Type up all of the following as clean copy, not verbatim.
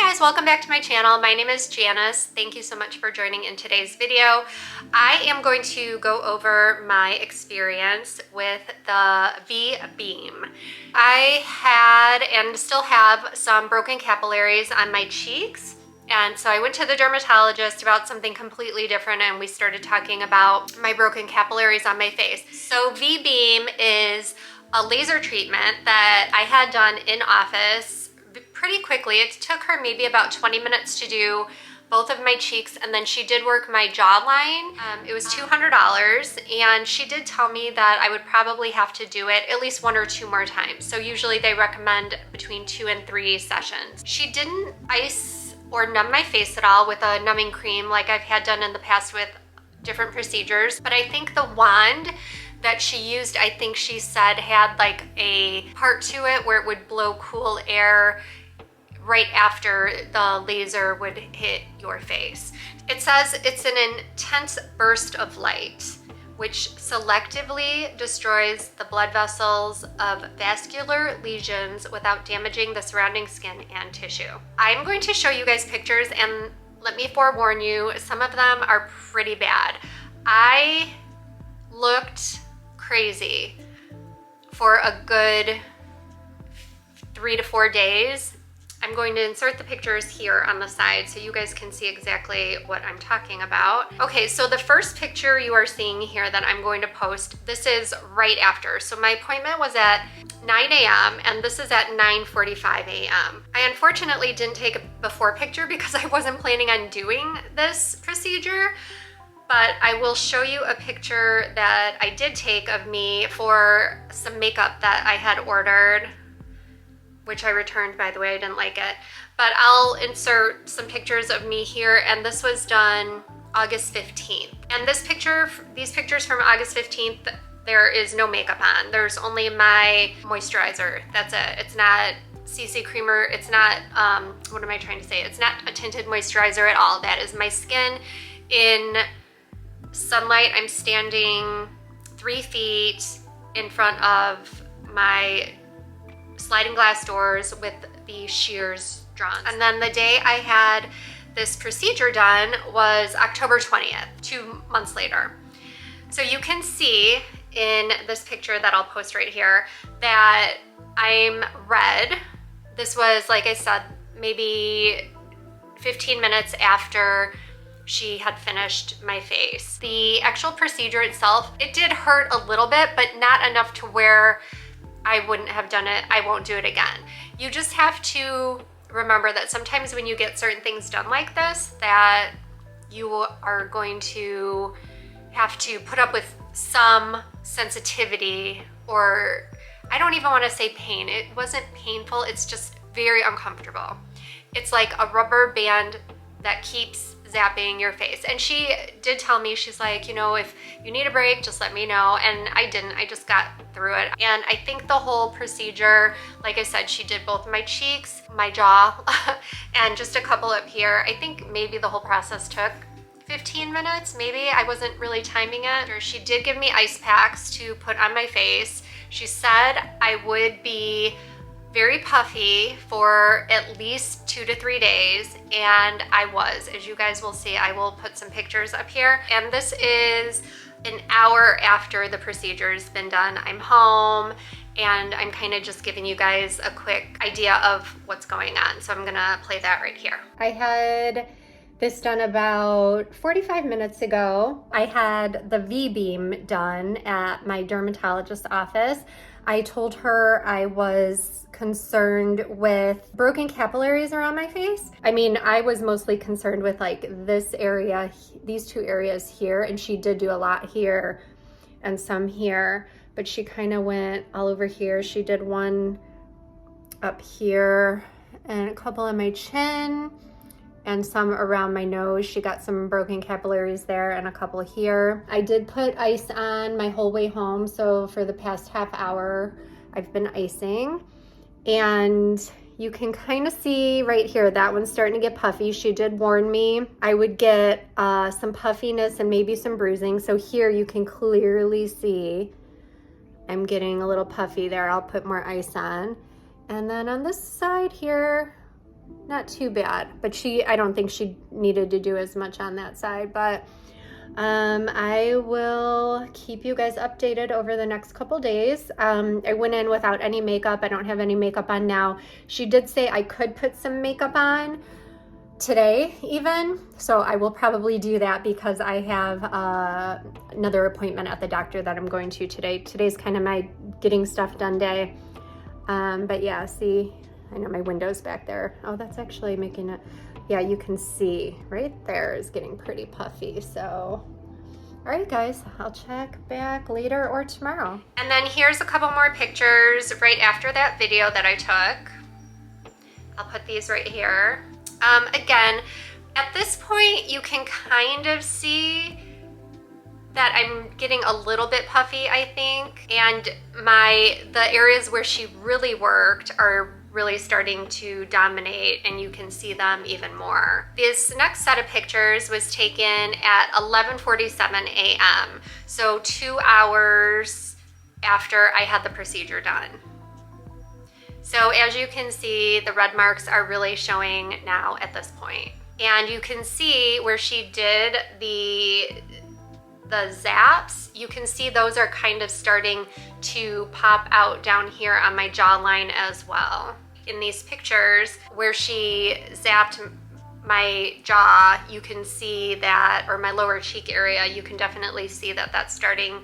guys, welcome back to my channel. My name is Janice. Thank you so much for joining in today's video. I am going to go over my experience with the V-beam. I had and still have some broken capillaries on my cheeks. And so I went to the dermatologist about something completely different, and we started talking about my broken capillaries on my face. So V-beam is a laser treatment that I had done in office pretty quickly. It took her maybe about 20 minutes to do both of my cheeks, and then she did work my jawline. It was $200, and she did tell me that I would probably have to do it at least 1 or 2 more times. So usually they recommend between 2 and 3 sessions. She didn't ice or numb my face at all with a numbing cream like I've had done in the past with different procedures, but I think the wand that she used, I think she said had like a part to it where it would blow cool air right after the laser would hit your face. It says it's an intense burst of light which selectively destroys the blood vessels of vascular lesions without damaging the surrounding skin and tissue. I'm going to show you guys pictures, and let me forewarn you, some of them are pretty bad. I looked crazy for a good 3 to 4 days. I'm going to insert the pictures here on the side so you guys can see exactly what I'm talking about. Okay, so the first picture you are seeing here that I'm going to post, this is right after. So my appointment was at 9 a.m. and this is at 9:45 a.m. I unfortunately didn't take a before picture because I wasn't planning on doing this procedure, but I will show you a picture that I did take of me for some makeup that I had ordered, which I returned, by the way. I didn't like it. But I'll insert some pictures of me here, and this was done August 15th. And these pictures from August 15th, there is no makeup on. There's only my moisturizer. That's it. It's not CC creamer. It's not, what am I trying to say? It's not a tinted moisturizer at all. That is my skin in sunlight. I'm standing 3 feet in front of my sliding glass doors with the shears drawn. And then the day I had this procedure done was October 20th, 2 months later. So you can see in this picture that I'll post right here that I'm red. This was, like I said, maybe 15 minutes after she had finished my face. The actual procedure itself, it did hurt a little bit, but not enough to where I wouldn't have done it. I won't do it again. You just have to remember that sometimes when you get certain things done like this, that you are going to have to put up with some sensitivity, or I don't even want to say pain. It wasn't painful. It's just very uncomfortable. It's like a rubber band that keeps zapping your face. And she did tell me, she's like, you know, if you need a break, just let me know. And I didn't. I just got through it. And I think the whole procedure, like I said, she did both my cheeks, my jaw, and just a couple up here. I think maybe the whole process took 15 minutes, maybe. I wasn't really timing it. She did give me ice packs to put on my face. She said I would be very puffy for at least 2 to 3 days, and I was. As you guys will see, I will put some pictures up here. And this is an hour after the procedure's been done. I'm home, and I'm kind of just giving you guys a quick idea of what's going on. So I'm gonna play that right here. I had this done about 45 minutes ago. I had the V-beam done at my dermatologist's office. I told her I was concerned with broken capillaries around my face. I mean, I was mostly concerned with like this area, these 2 areas here, and she did do a lot here and some here, but she kind of went all over here. She did one up here and a couple on my chin and some around my nose. She got some broken capillaries there and a couple here. I did put ice on my whole way home. So for the past half hour, I've been icing. And you can kind of see right here, that one's starting to get puffy. She did warn me I would get some puffiness and maybe some bruising. So here you can clearly see I'm getting a little puffy there. I'll put more ice on. And then on this side here, not too bad, but I don't think she needed to do as much on that side, but I will keep you guys updated over the next couple days. I went in without any makeup. I don't have any makeup on now. She did say I could put some makeup on today even, so I will probably do that because I have another appointment at the doctor that I'm going to today. Today's kind of my getting stuff done day. But yeah, see, I know my window's back there. Oh, that's actually making it, yeah, you can see right there is getting pretty puffy. So, all right guys, I'll check back later or tomorrow. And then here's a couple more pictures right after that video that I took. I'll put these right here. Again, at this point, you can kind of see that I'm getting a little bit puffy, I think. And the areas where she really worked are really starting to dominate, and you can see them even more. This next set of pictures was taken at 11:47 a.m. So 2 hours after I had the procedure done. So as you can see, the red marks are really showing now at this point. And you can see where she did the zaps, you can see those are kind of starting to pop out down here on my jawline as well. In these pictures where she zapped my jaw, you can see that, or my lower cheek area, you can definitely see that that's starting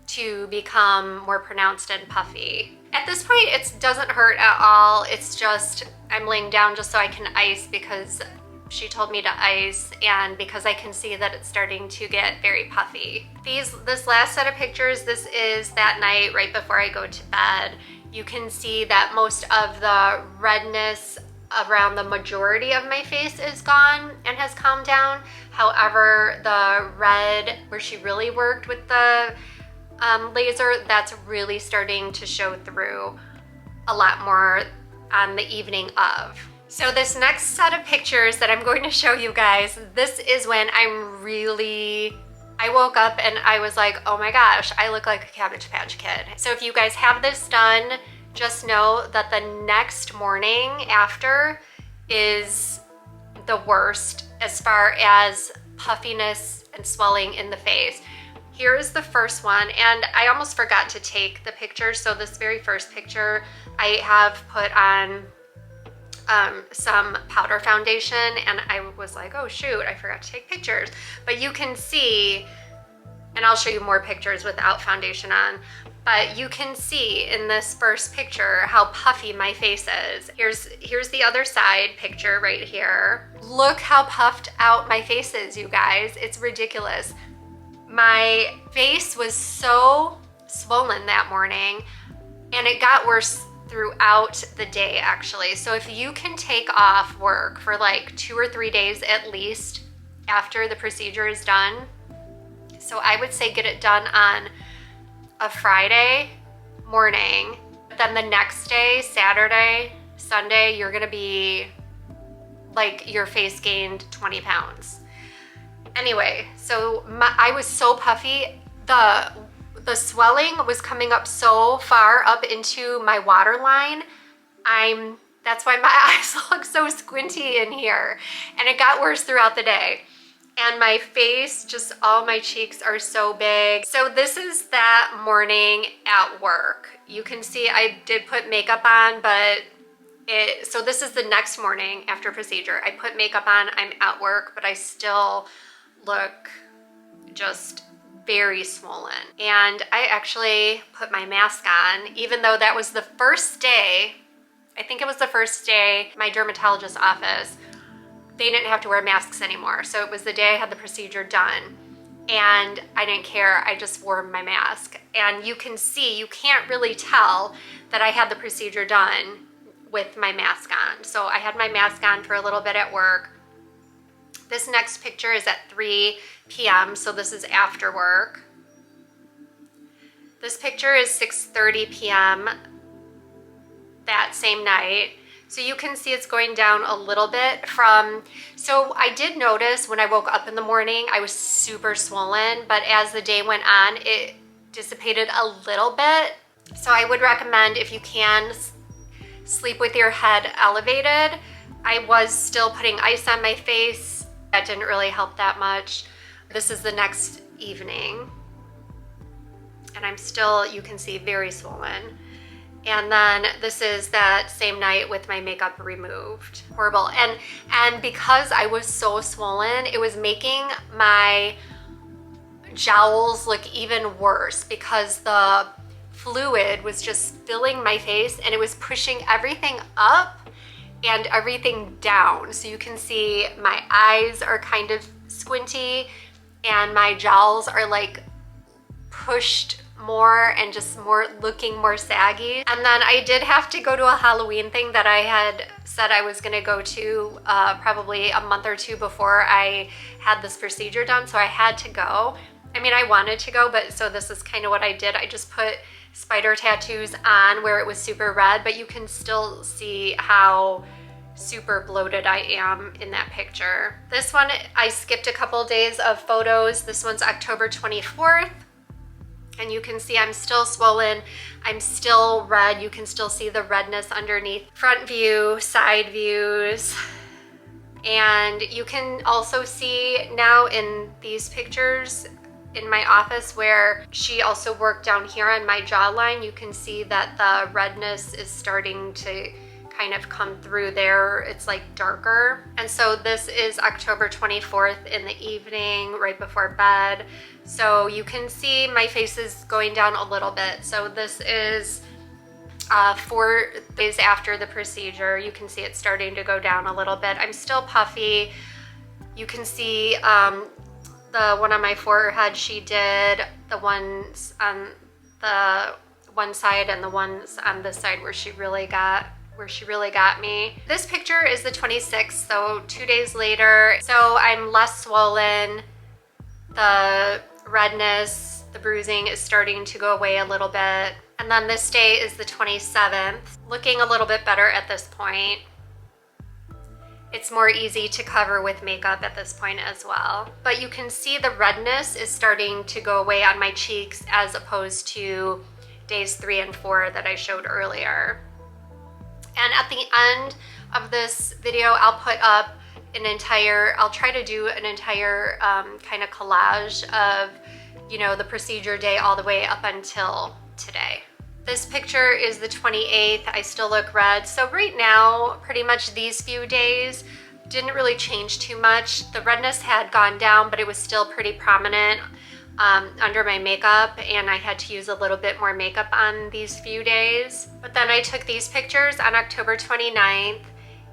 to become more pronounced and puffy. At this point, it doesn't hurt at all. It's just, I'm laying down just so I can ice because she told me to ice, and because I can see that it's starting to get very puffy. This last set of pictures, this is that night right before I go to bed. You can see that most of the redness around the majority of my face is gone and has calmed down. However, the red where she really worked with the laser, that's really starting to show through a lot more on the evening of. So this next set of pictures that I'm going to show you guys, this is when I woke up and I was like, oh my gosh, I look like a Cabbage Patch Kid. So if you guys have this done, just know that the next morning after is the worst as far as puffiness and swelling in the face. Here is the first one, and I almost forgot to take the picture. So this very first picture, I have put on some powder foundation, and I was like, oh shoot, I forgot to take pictures. But you can see, and I'll show you more pictures without foundation on, but you can see in this first picture how puffy my face is. Here's the other side picture right here. Look how puffed out my face is, you guys. It's ridiculous. My face was so swollen that morning, and it got worse throughout the day actually. So if you can take off work for like 2 or 3 days at least after the procedure is done, so I would say get it done on a Friday morning, then the next day, Saturday, Sunday, you're gonna be like your face gained 20 pounds. Anyway, so I was so puffy, the swelling was coming up so far up into my waterline. That's why my eyes look so squinty in here. And it got worse throughout the day. And my face, just all my cheeks are so big. So this is that morning at work. You can see I did put makeup on, but so this is the next morning after procedure. I put makeup on, I'm at work, but I still look just very swollen. And I actually put my mask on, even though that was the first day, I think it was the first day, my dermatologist's office, they didn't have to wear masks anymore. So it was the day I had the procedure done. And I didn't care, I just wore my mask. And you can see, you can't really tell that I had the procedure done with my mask on. So I had my mask on for a little bit at work. This next picture is at 3 p.m., so this is after work. This picture is 6:30 p.m. that same night. So you can see it's going down a little bit so I did notice when I woke up in the morning, I was super swollen, but as the day went on, it dissipated a little bit. So I would recommend, if you can, sleep with your head elevated. I was still putting ice on my face. That didn't really help that much. This is the next evening. And I'm still, you can see, very swollen. And then this is that same night with my makeup removed. Horrible. And because I was so swollen, it was making my jowls look even worse because the fluid was just filling my face and it was pushing everything up and everything down. So you can see my eyes are kind of squinty and my jowls are like pushed more and just more looking more saggy. And then I did have to go to a Halloween thing that I had said I was gonna go to probably a month or two before I had this procedure done, so I had to go. I mean, I wanted to go, but so this is kind of what I did. I just put spider tattoos on where it was super red, but you can still see how super bloated I am in that picture. This one, I skipped a couple days of photos. This one's October 24th. And you can see I'm still swollen, I'm still red. You can still see the redness underneath. Front view, side views. And you can also see now in these pictures in my office where she also worked down here on my jawline, you can see that the redness is starting to kind of come through there. It's like darker. And so this is October 24th in the evening, right before bed. So you can see my face is going down a little bit. So this is 4 days after the procedure. You can see it's starting to go down a little bit. I'm still puffy. You can see the one on my forehead she did, the ones on the one side and the ones on this side where she really got me. This picture is the 26th, so 2 days later. So I'm less swollen. The redness, the bruising is starting to go away a little bit. And then this day is the 27th, looking a little bit better at this point. It's more easy to cover with makeup at this point as well. But you can see the redness is starting to go away on my cheeks as opposed to days 3 and 4 that I showed earlier. And at the end of this video, I'll put up I'll try to do an entire kind of collage of, you know, the procedure day all the way up until today. This picture is the 28th. I still look red. So right now, pretty much these few days didn't really change too much. The redness had gone down, but it was still pretty prominent under my makeup, and I had to use a little bit more makeup on these few days. But then I took these pictures on October 29th,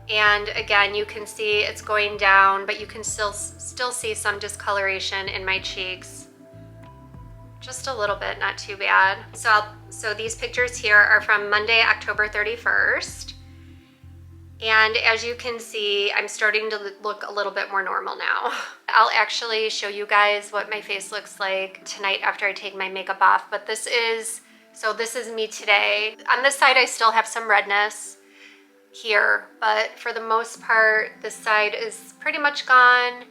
and again, you can see it's going down, but you can still see some discoloration in my cheeks. Just a little bit, not too bad. So these pictures here are from Monday, October 31st. And as you can see, I'm starting to look a little bit more normal now. I'll actually show you guys what my face looks like tonight after I take my makeup off. But this is me today. On this side, I still have some redness here, but for the most part, this side is pretty much gone.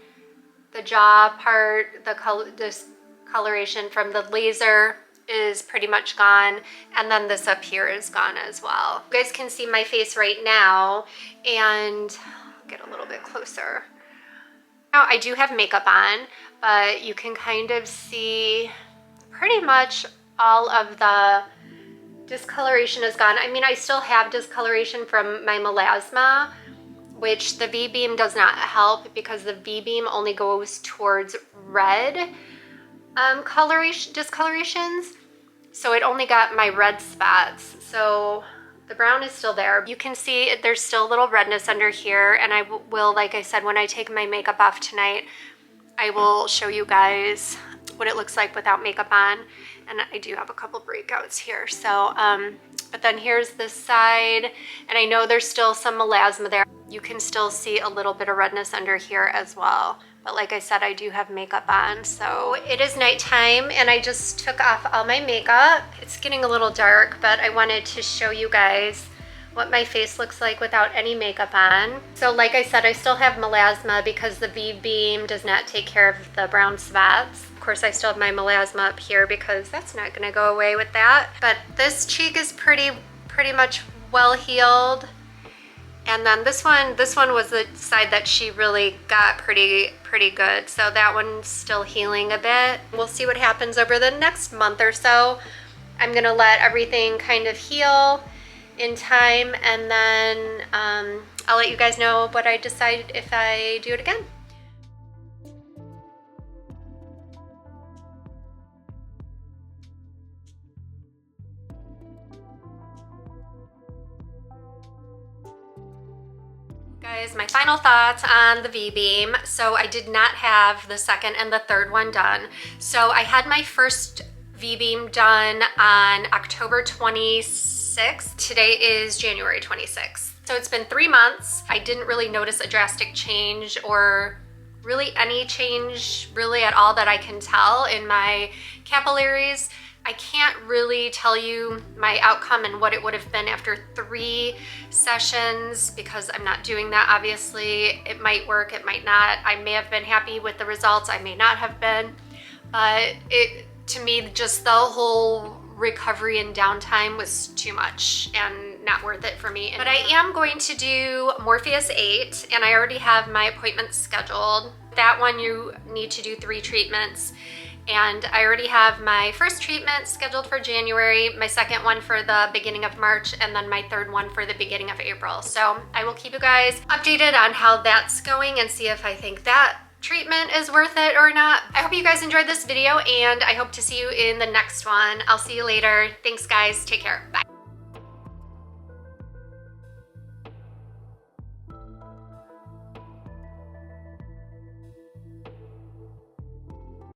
The jaw part, the discoloration from the laser is pretty much gone, and then this up here is gone as well. You guys can see my face right now, and I'll get a little bit closer. Now I do have makeup on, but you can kind of see pretty much all of the discoloration is gone. I mean, I still have discoloration from my melasma, which the V-beam does not help because the V-beam only goes towards red discolorations. So it only got my red spots. So the brown is still there. You can see there's still a little redness under here, and I will, like I said, when I take my makeup off tonight, I will show you guys what it looks like without makeup on. And I do have a couple breakouts here. So, but then here's this side, and I know there's still some melasma there. You can still see a little bit of redness under here as well. But like I said, I do have makeup on. So it is nighttime, and I just took off all my makeup. It's getting a little dark, but I wanted to show you guys what my face looks like without any makeup on. So like I said, I still have melasma because the V-beam does not take care of the brown spots. Of course, I still have my melasma up here because that's not gonna go away with that. But this cheek is pretty much well healed. And then this one was the side that she really got pretty good. So that one's still healing a bit. We'll see what happens over the next month or so. I'm gonna let everything kind of heal in time, and then I'll let you guys know what I decide if I do it again. Guys, my final thoughts on the V-beam. So I did not have the second and the third one done. So I had my first V-beam done on October 26th. Today is January 26th. So it's been 3 months. I didn't really notice a drastic change, or really any change really at all that I can tell in my capillaries. I can't really tell you my outcome and what it would have been after 3 sessions, because I'm not doing that, obviously. It might work, it might not. I may have been happy with the results, I may not have been. But to me, just the whole recovery and downtime was too much and not worth it for me. But I am going to do Morpheus 8, and I already have my appointment scheduled. That one you need to do 3 treatments. And I already have my first treatment scheduled for January, my second one for the beginning of March, and then my third one for the beginning of April. So I will keep you guys updated on how that's going and see if I think that treatment is worth it or not. I hope you guys enjoyed this video, and I hope to see you in the next one. I'll see you later. Thanks guys, take care, bye.